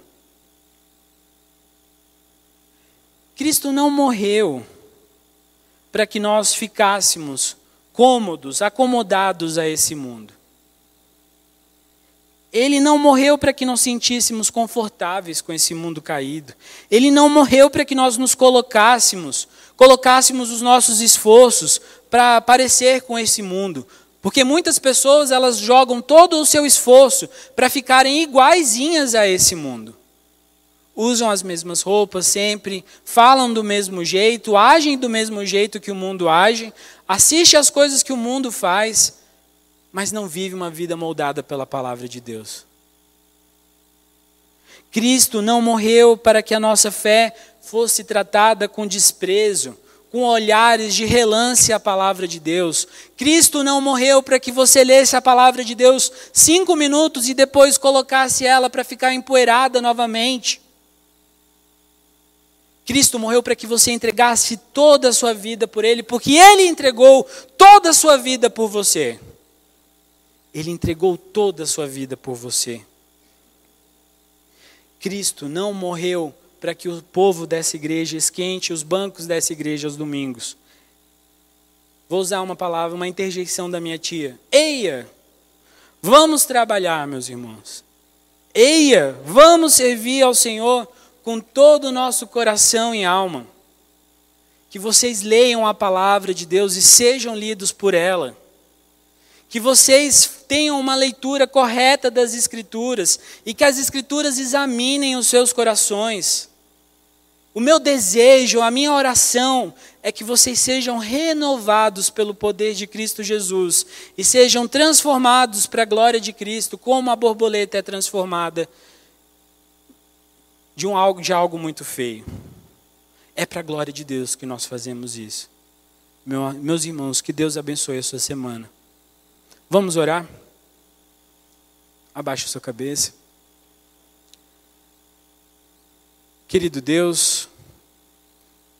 A: Cristo não morreu para que nós ficássemos cômodos, acomodados a esse mundo. Ele não morreu para que nós sentíssemos confortáveis com esse mundo caído. Ele não morreu para que nós nos colocássemos os nossos esforços para parecer com esse mundo. Porque muitas pessoas, elas jogam todo o seu esforço para ficarem iguaizinhas a esse mundo. Usam as mesmas roupas sempre, falam do mesmo jeito, agem do mesmo jeito que o mundo age, assistem às coisas que o mundo faz, mas não vive uma vida moldada pela palavra de Deus. Cristo não morreu para que a nossa fé fosse tratada com desprezo, com olhares de relance à palavra de Deus. Cristo não morreu para que você lesse a palavra de Deus 5 minutos e depois colocasse ela para ficar empoeirada novamente. Cristo morreu para que você entregasse toda a sua vida por Ele, porque Ele entregou toda a sua vida por você. Ele entregou toda a sua vida por você. Cristo não morreu para que o povo dessa igreja esquente os bancos dessa igreja aos domingos. Vou usar uma palavra, uma interjeição da minha tia. Eia, vamos trabalhar, meus irmãos. Eia, vamos servir ao Senhor com todo o nosso coração e alma. Que vocês leiam a palavra de Deus e sejam lidos por ela. Que vocês tenham uma leitura correta das Escrituras e que as Escrituras examinem os seus corações. O meu desejo, a minha oração é que vocês sejam renovados pelo poder de Cristo Jesus e sejam transformados para a glória de Cristo, como a borboleta é transformada de algo muito feio. É para a glória de Deus que nós fazemos isso. Meus irmãos, que Deus abençoe a sua semana. Vamos orar? Abaixe a sua cabeça. Querido Deus,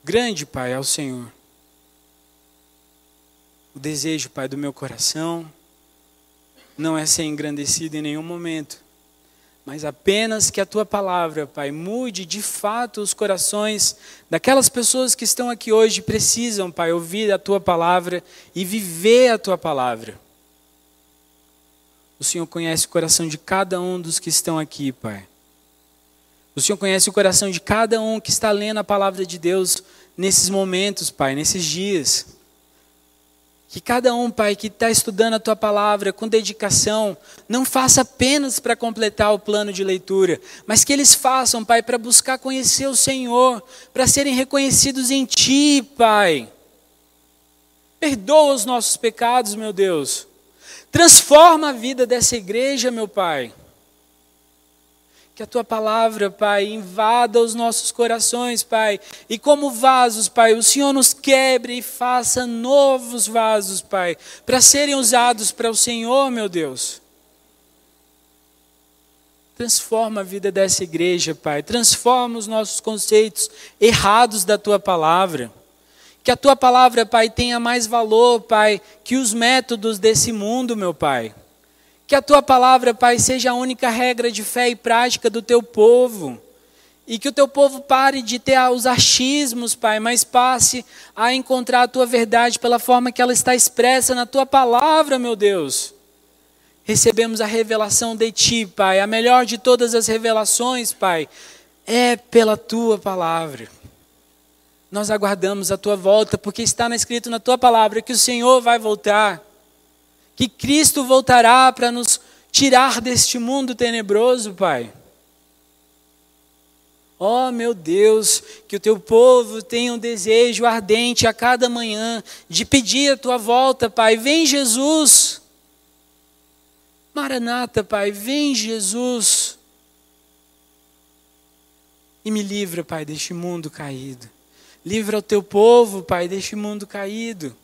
A: grande Pai é o Senhor. O desejo, Pai, do meu coração não é ser engrandecido em nenhum momento, mas apenas que a Tua palavra, Pai, mude de fato os corações daquelas pessoas que estão aqui hoje e precisam, Pai, ouvir a Tua palavra e viver a Tua palavra. O Senhor conhece o coração de cada um dos que estão aqui, Pai. O Senhor conhece o coração de cada um que está lendo a palavra de Deus nesses momentos, Pai, nesses dias. Que cada um, Pai, que está estudando a Tua palavra com dedicação, não faça apenas para completar o plano de leitura, mas que eles façam, Pai, para buscar conhecer o Senhor, para serem reconhecidos em Ti, Pai. Perdoa os nossos pecados, meu Deus. Transforma a vida dessa igreja, meu Pai. Que a Tua palavra, Pai, invada os nossos corações, Pai. E como vasos, Pai, o Senhor nos quebre e faça novos vasos, Pai, para serem usados para o Senhor, meu Deus. Transforma a vida dessa igreja, Pai. Transforma os nossos conceitos errados da Tua palavra. Que a Tua palavra, Pai, tenha mais valor, Pai, que os métodos desse mundo, meu Pai. Que a Tua palavra, Pai, seja a única regra de fé e prática do Teu povo. E que o Teu povo pare de ter os achismos, Pai, mas passe a encontrar a Tua verdade pela forma que ela está expressa na Tua palavra, meu Deus. Recebemos a revelação de Ti, Pai. A melhor de todas as revelações, Pai, é pela Tua palavra. Nós aguardamos a Tua volta, porque está escrito na Tua palavra que o Senhor vai voltar. Que Cristo voltará para nos tirar deste mundo tenebroso, Pai. Ó meu Deus, que o teu povo tenha um desejo ardente a cada manhã de pedir a tua volta, Pai. Vem Jesus. Maranata, Pai, vem Jesus. E me livra, Pai, deste mundo caído. Livra o teu povo, Pai, deste mundo caído.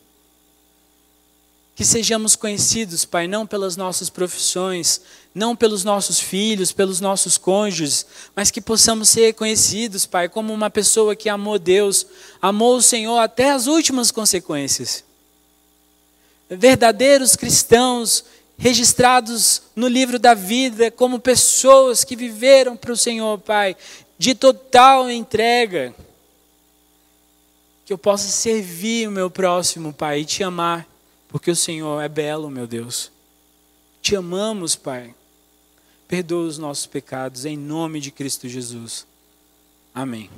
A: Que sejamos conhecidos, Pai, não pelas nossas profissões, não pelos nossos filhos, pelos nossos cônjuges, mas que possamos ser conhecidos, Pai, como uma pessoa que amou Deus, amou o Senhor até as últimas consequências. Verdadeiros cristãos registrados no livro da vida como pessoas que viveram para o Senhor, Pai, de total entrega. Que eu possa servir o meu próximo, Pai, e te amar. Porque o Senhor é belo, meu Deus. Te amamos, Pai. Perdoa os nossos pecados, em nome de Cristo Jesus. Amém.